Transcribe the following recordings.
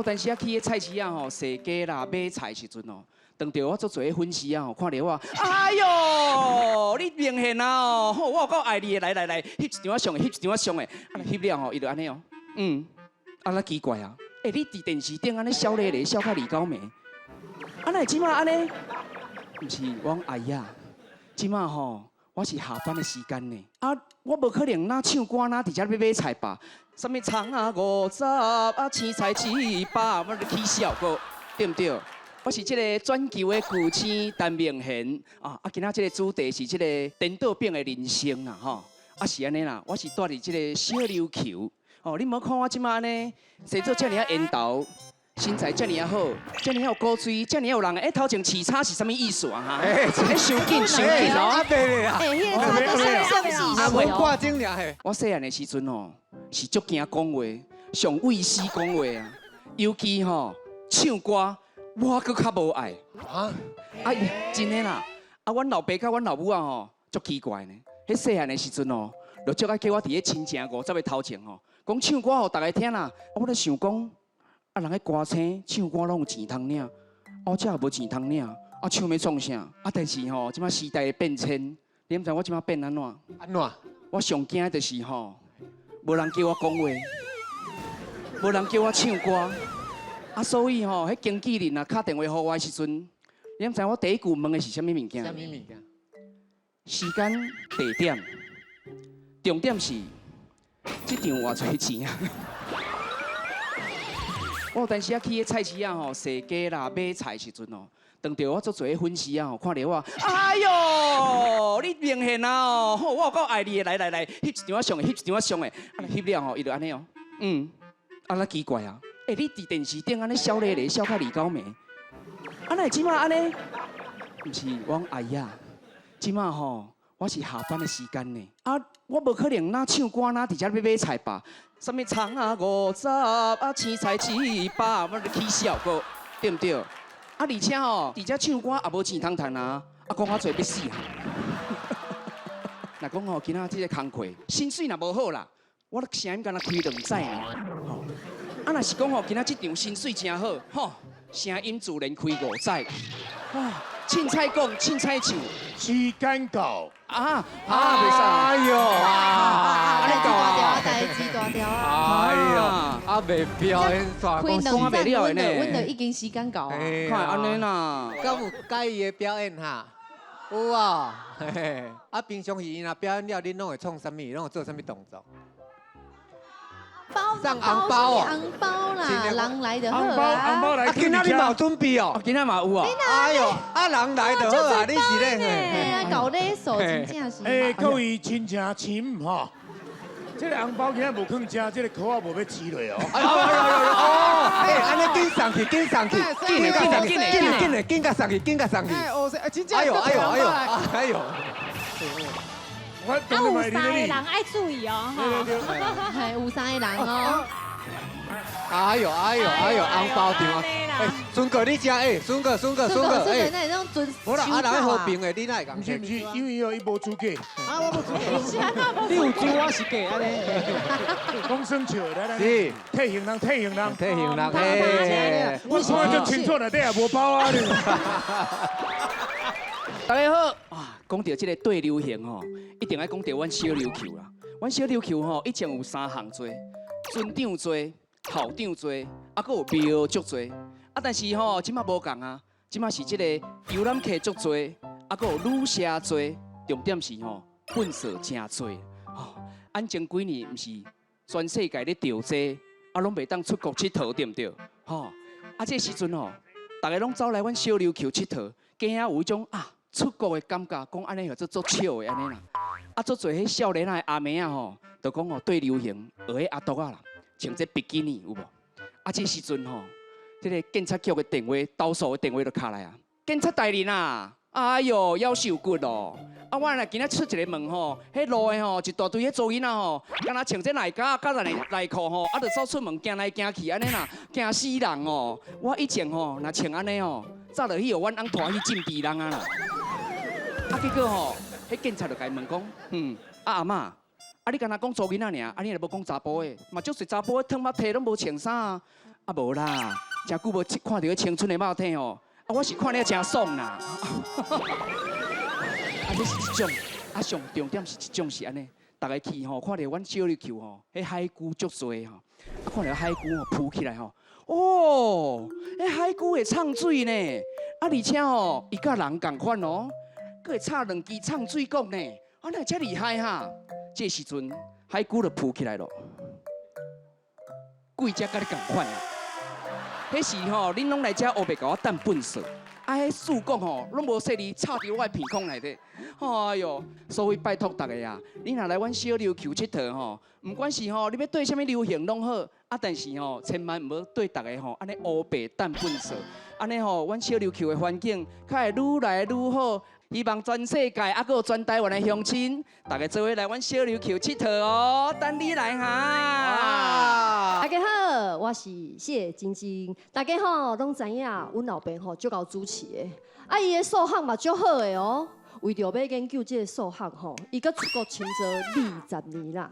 有当时啊去迄菜市啊吼，洗鸡啦、买菜时阵哦，当着我足侪粉丝啊吼，看到我，哎哟，你明显啊哦，吼，我有够爱你的，来，翕一张我上的，翕一张我上的，啊，翕了吼，伊就安尼哦，啊，那奇怪啊，你伫电视顶安尼笑咧咧，笑到二九暝，啊，那即马安尼，毋是我阿姨啊，即马吼。 我是下班的时间呢，啊，我无可能哪唱歌哪伫遮要买菜吧？什么葱啊50啊，青菜700，我起笑个，对不对？我是这个转球的巨星陈明贤啊，今仔这个主题是这个颠倒变的人生啦，吼，是安尼啦，我是住伫这个小琉球，哦，你无看我即马呢，生做遮尔啊缘投。 身材遮尔啊好，遮尔有古锥，遮尔有人头前刺叉是啥物意思啊？哈，收紧哦！阿伯咧啊，迄个差都是相戏阿文挂钟俩嘿。我细汉的时阵哦，是足惊讲话，上畏死讲话啊，尤其吼唱歌，我搁较无爱啊。真的啦，阮老爸甲阮老母啊吼，足奇怪呢。迄细汉的时阵哦，就足爱叫我伫咧亲情50的头前吼，讲唱歌互大家听啦。我咧想讲。 啊，人个歌星唱歌拢有钱通领，我这也无钱通领，唱要创啥？但是吼，即摆时代的变迁，你毋知我即摆变安怎？安怎？我上惊的就是吼，无人叫我讲话，无人叫我唱歌，所以吼，迄经纪人打电话互我的时阵，你毋知我第一句问的是啥物物件？啥物物件？时间、地点，重点是，这场偌侪钱啊！ 我有当时啊去迄菜市啊吼，洗鸡啦、买菜时阵哦，当着我足侪粉丝啊吼，看到我，哎哟，你明显啊哦，吼，我有够爱你的，来，翕一张我上的，翕一张我上的，啊，翕了吼，伊就安尼哦，啊，那奇怪啊，你伫电视顶安尼笑咧咧，笑到二九暝，啊，那即马安尼，毋是我阿姨啊，即马吼。 我是下班的时间呢，我无可能哪唱歌哪伫遮要买菜吧？什么葱啊50啊，青菜700，我起笑个，对不对？而且吼，伫遮唱歌也无钱通赚啊，讲我做要死啊！若讲吼，今仔这个工课，薪水若无好啦，我声音敢若开2载呢。吼，若是讲吼，今仔这场薪水真好，吼，声音自然开5载。哇，凊彩讲，凊彩唱。 时间到袂使！哎呦啊！代志大条啊！哎呦，啊未表演耍开讲2站，阮就已经时间到啊！看安尼啦，敢有介意的表演哈？有啊，嘿嘿。啊，平常时伊若表演了，恁拢会创啥物？拢会做啥物动作？上红包哦，红包啦，人来就好红包来，啊，今仔日嘛有准备哦，今仔嘛有啊。哎呦，啊人来就好啊，你是咧？搞咧手真正是。各位亲情亲吼，这个红包今仔无肯食，这个口啊无要吃落哦。哎，安尼紧上去，紧上去，紧甲上去，紧甲上去。哎呦。我啊，有3个人爱注意哦，哈，有3个人哦。哎呦，红包场啊！哎，孙哥你食哎，孙哥哎，那种准。无啦，啊人好平的，你哪会讲？因为哦，伊无资格。啊，我无注意。你有猪我是假安尼。讲生笑来，是退行人，哎，我看就清楚内底也无包啊！大家好啊！讲到这个对流行吼，一定要讲到阮小琉球啦。阮小琉球吼，以前有3项做，村长做、校长做，搁有庙足做。但是吼，即马无共啊，即马是这个游览客足做，搁有旅社做。重点是吼，粉丝真多。吼，咱前几年毋是全世界咧调剂，拢袂当出国佚佗，对毋对？吼，这时阵吼，大家拢走来阮小琉球佚佗，惊有一种出国的感觉，讲安尼叫做足笑的安尼啦。足侪迄少年的阿妹啊吼，就讲吼对流行学迄阿毒啊啦，穿这比基尼有无？这时阵吼，这个警察局的电话，投诉的电话就敲来啊。警察大人啊，哎哟，夭寿骨咯！我若今仔出一个门吼，迄路的吼一大堆迄做囡仔吼，敢若穿这内甲甲内裤吼，就走出门行来行去安尼啦，惊死人哦！我以前吼若穿安尼吼，早就去互阮翁拖去禁地人啊啦。结果吼，迄警察就甲伊问讲，阿嬷，你敢若讲做囡仔尔，你若无讲查甫的，嘛足侪查甫的脱马蹄拢无穿衫啊。啊无啦，真久无看到迄青春的肉体哦，啊我是看了真爽啦。啊，这是一种，啊上重点是一种是安尼，大家去吼看到阮小琉球吼，迄海龟足多吼，啊看到海龟吼浮起来吼，哦，迄海龟会唱水呢，啊而且吼伊甲人共款哦，佮会插两支唱水管呢，啊那遮厉害哈！这时阵海龟就浮起来咯，贵只甲你共款啦。迄时吼，恁拢来遮黑白甲我等粪扫。啊，迄树讲吼，拢无说你插伫我鼻孔内底。哎哟，所以拜托大家啊，你若来阮小琉球佚佗吼，毋管是吼你要对啥物流行拢好，啊，但是吼千万毋好对大家吼安尼黑白等粪扫。安尼吼，阮小琉球的环境较会愈来愈好。希望全世界啊，佮全台湾的乡亲，大家做伙来阮小琉球佚佗哦，等你来哈！大家好，我是谢晶晶。大家吼拢知影，阮老爸吼足够主持的，啊伊的数学嘛足好的哦。为着要研究这个数学吼，伊搁出国深造20年啦。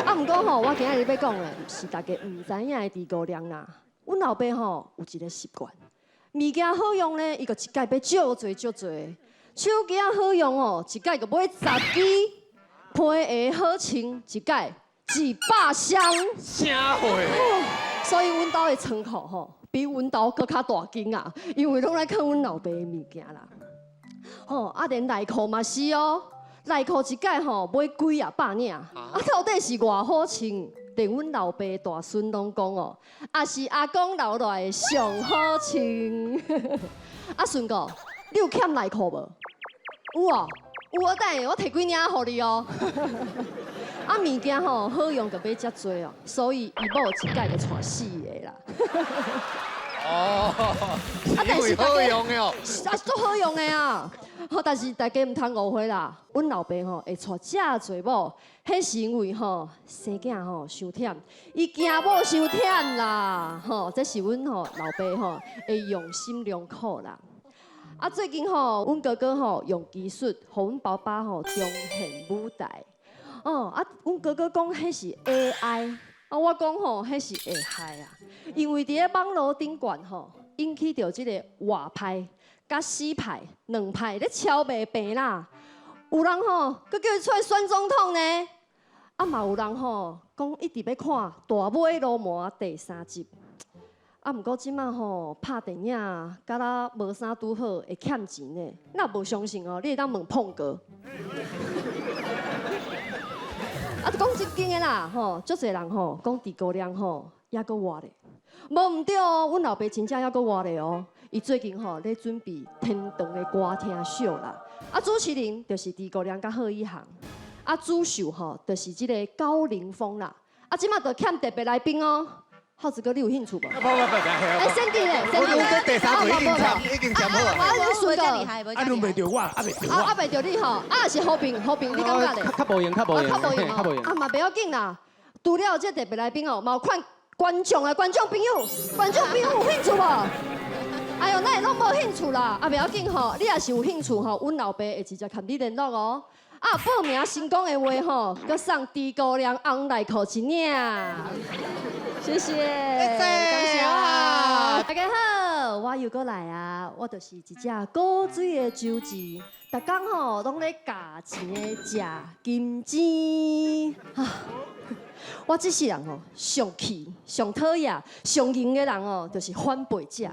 啊，毋过吼，我今日要讲的是大家毋知影的地沟量啦。阮老爸吼有一个习惯。物件好用呢，伊个一届要足侪足侪。手机啊好用哦，一届个买10支。皮鞋好穿，一届100箱。啥货？所以阮兜的仓库吼，比阮兜搁较大间啊，因为拢来看阮老爸的物件啦。吼，啊连内裤嘛是哦，内裤一届吼买几啊百领，啊到底是偌好穿？连阮老爸大孙拢讲哦，也是阿公留落来上好穿。啊，顺哥，你有欠内裤无？有啊，有啊，等下我摕几领互你哦。啊，物件吼好用就买遮多哦，所以伊某一届就带4个啦。哦，因为好用的哦。啊，足好用的啊！好，但是大家唔通误会啦。阮老爸吼会带遮济某，迄是因为吼生囝吼伤忝，伊惊某伤忝啦。吼，这是阮吼老爸吼会用心良苦啦。啊，最近吼阮哥哥吼用技术，互阮爸爸吼重现舞台。哦，啊，阮哥哥讲迄是 AI， 啊，我讲吼迄是会害啊，因为伫咧网络顶悬吼引起着即个外派甲死派两派咧超卖病啦。有人吼佮叫伊出来选总统呢，啊嘛有人吼讲一直要看《大尾鱸鰻》第3集。啊，毋过即摆吼拍电影，敢若无啥拄好，会欠钱呢。那无相信哦，你会当问碰哥。啊，讲真经的啦，吼，足侪人吼讲地沟量吼还阁活咧，无毋对哦，阮老爸真正还阁活咧哦。伊最近吼咧准备天堂的歌厅秀啦，啊，主持人就是地沟量甲贺一航，啊，主秀吼就是即个高凌风啦，啊，即摆就欠特别来宾哦。浩子哥，你有兴趣无？不，哎，Sandy 咧，Sandy 咧，第3回已经签好啊。我顺哥，啊，拢袂着我，啊袂着我。啊，袂着你吼，啊是好评，你感觉咧？较无用，较无用，较无用较无用。啊嘛，不要紧啦。除了这特别来宾哦，嘛有看观众的观众朋友有兴趣无？哎呦，那拢无兴趣啦，啊不要紧吼，你也是有兴趣吼，阮老爸会直接甲你联络哦。啊，报名成功的话吼，佮送地沟量红内裤1领。谢谢，感谢啊！大家好，我又过来啊！我就是一只古水的周子，逐工吼拢咧加钱的食金钱啊！我这世人吼上气、上讨厌、上赢的人哦，就是反背者。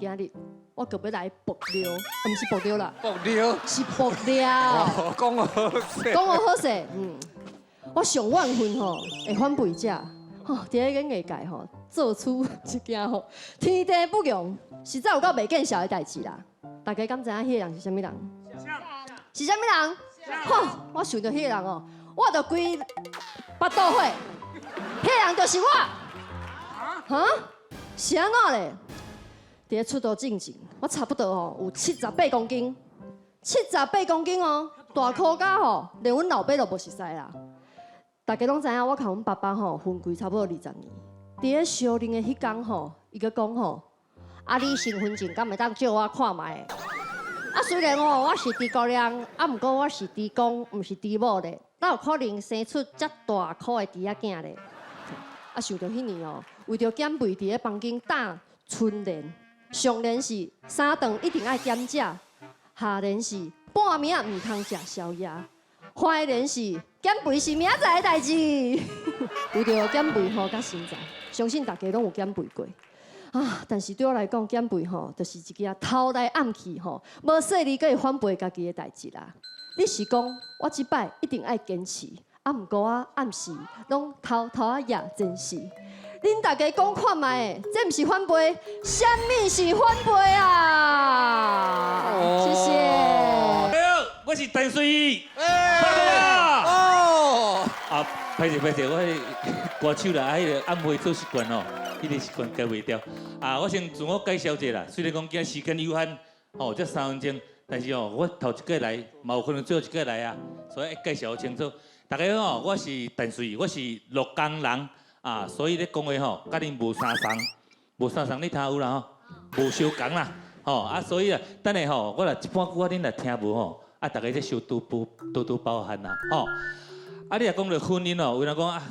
今日我搁要来爆料，毋是爆料啦，爆料是爆料。讲我好势，讲我好势，我上万分吼会反背者。吼，伫咧演艺界吼，做出一件吼天地不容，实在有够袂见效的代志啦。大家敢知影迄个人是啥物人？是啥物人？吼，我想到迄个人哦，我着规巴肚火，迄个人就是我。哈？是安怎咧？伫咧出道进前，我差不多吼有78公斤，78公斤哦，大箍甲吼，连阮老爸都无熟悉啦。大家拢知影，我甲阮爸爸吼分开差不多20年。伫咧小龄的迄天吼，伊个讲吼，啊你身份证敢会当借我看卖？啊虽然吼我是地沟量，啊毋过我是地公，毋是地母咧，哪有可能生出遮大颗的弟仔囝咧？啊想到迄年哦，为着减肥，伫咧房间打春联，上联是3顿一定爱减食，下联是半暝唔通食宵夜，坏联是减肥是明仔载的代志。为着减肥吼，甲身材，相信大家拢有减肥过。啊！但是对我来讲，减肥吼，就是一件偷来暗去吼，无说你可以反背家己的代志啦。你是讲我即摆一定爱坚持，啊，毋过我暗时拢偷偷啊夜真是。恁大家讲看卖，这毋是反背，什么是反背啊？谢谢。我是陈水，哦，啊，歹势，我歌手啦，迄个暗暉做习惯哦，迄个习惯改袂掉。啊，我先自我介绍一下啦，虽然讲今时间有限，哦，才3分钟，但是哦，我头一个来，嘛有可能最后一个来啊，所以要介绍清楚。大家好，我是陈水，我是鹿港人啊，所以咧讲话吼，甲恁无相同，无相同，你听有啦吼，无相共啦，吼啊，所以啊，等下吼，我来一半句话恁来听无吼，啊，大家再小多包涵啦，吼。啊，你若讲到婚姻哦，有人讲啊，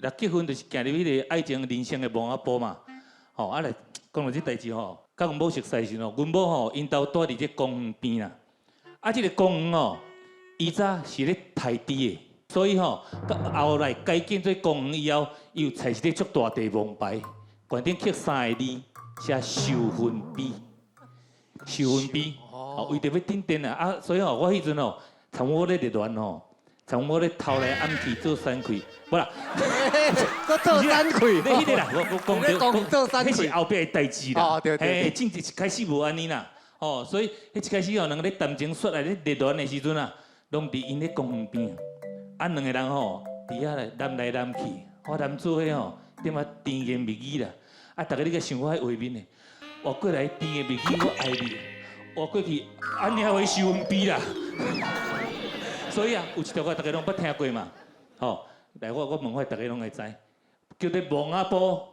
若结婚就是行入迄个爱情人生的墓仔步嘛，吼啊来讲到这代志吼，甲阮某熟识时吼，阮某吼因兜住伫这公园边啦，啊，这个公园哦，以早是咧刣猪的，所以吼，后来改建做公园以后，伊有采一个足大地王牌，悬顶刻3个字，写授婚碑，授婚碑，哦，为着要顶顶啊，啊，所以吼，我迄阵吼，从我咧热恋吼。从我咧偷来暗去做三开，无啦，我做三开，你迄个啦，我讲讲做三开，迄是后壁的代志啦。哦，对对。正一开始无安尼啦，哦，所以迄一开始吼，两个咧谈情说爱咧热恋的时阵啊，拢伫因咧公园边，啊，两个人吼，伫遐来揽来揽去，我揽做伙吼，点啊甜言蜜语啦，啊，逐个你甲想我迄画面的，活过来甜言蜜语我爱你，活过去安尼会收分悲啦。所以啊，有一条我大家拢捌听过嘛，吼，来我问法大家拢会知，叫做蒙阿波，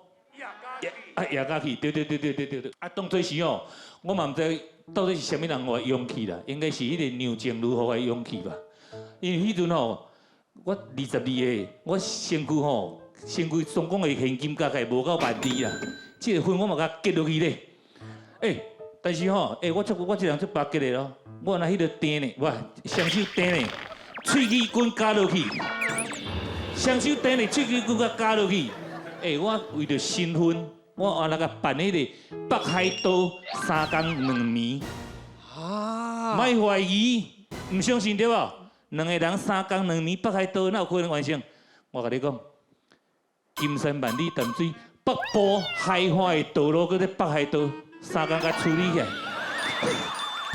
夜家去，对，啊，当作是哦，我嘛毋知到底是啥物人互勇气啦，应该是迄个牛正如互我勇气吧，因为迄阵吼，我22个，我身躯吼，身躯总共的现金价个无到万2啦，这个婚我嘛甲结落去咧，但是吼，我这人足巴结的咯，我拿迄个钉呢，哇，双手钉呢。喙齿棍加落去，双手钉咧，喙齿棍甲加落去。我为着新婚，我换那个办迄个北海道3天2暝。啊！莫怀疑，唔相信对无？两个人3天2暝北海道，哪有可能完成？我甲你讲，金山万里淡水，北部海岸的道路，搁在北海道3天甲处理起来。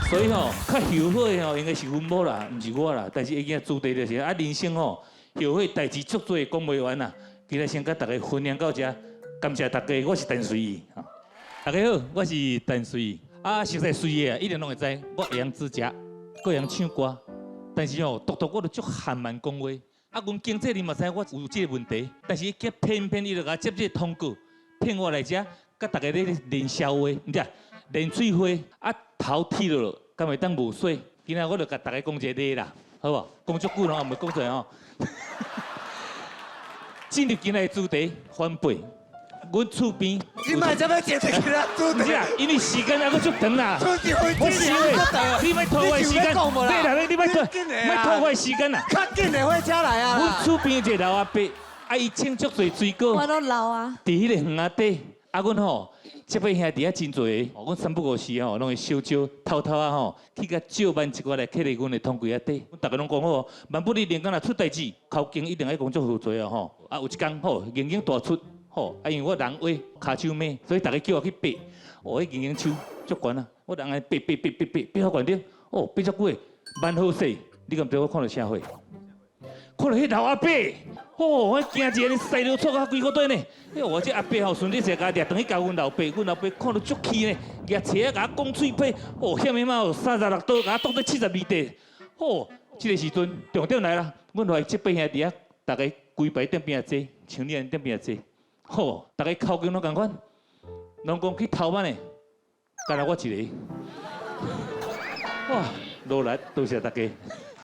所以吼，较后悔的吼，应该是阮某啦，毋是我啦。但是已经主题就是啊，人生吼，后悔代志足多，讲袂完啦。今日先甲大家分享到这，感谢大家，我是陈水义。大家好，我是陈水义。啊，熟悉水义啊，一定拢会知，我会晓指甲，会晓唱歌，但是吼，独我都足含慢讲话。啊，阮经纪人嘛知我有这个问题，但是伊偏伊就甲接这个通告，骗我来遮，甲大家咧练笑话，唔知练水花啊。头剃落，敢会当无水？今仔我就甲大家讲一个例啦，好无？讲足久咯，也袂讲出来吼。进入今仔的主题，反背。阮厝边。你卖怎么解释其他主题？因为时间还阁足长啦。出去回去你莫拖坏时间。你莫拖坏时间啦。较紧的火车来啊！阮厝边一个老阿伯，啊伊种足多水果。我都老啊。伫迄个园仔底，啊阮吼。这边兄弟啊真多个，阮3不5时吼，拢会小偷啊吼，去甲借万一寡来刻伫阮的通柜仔底。阮大家拢讲好，万不你连工若出代志，头前一定爱讲足负责哦吼。啊有一天吼，眼睛大出吼，啊因为我人矮，骹手矮，所以大家叫我去爬。哦，迄眼睛手足悬啊，我人安爬好悬顶，哦爬足久，蛮好势。你敢知我看到啥货？看到迄老阿伯。哦，我惊一个塞到错啊几个队呢？我这阿伯吼顺利坐家徛，等去教阮老爸，阮老爸看到足气呢，举车啊，甲我讲嘴皮，哦，险的嘛，36刀，甲我挡在72地。哦，这个时阵重点来啦，阮来这边兄弟啊，大家规排顶边啊坐，像你安顶边啊坐。好，大家口径拢共款，拢讲去偷班呢，干那我一个。哇，努力，多谢大家。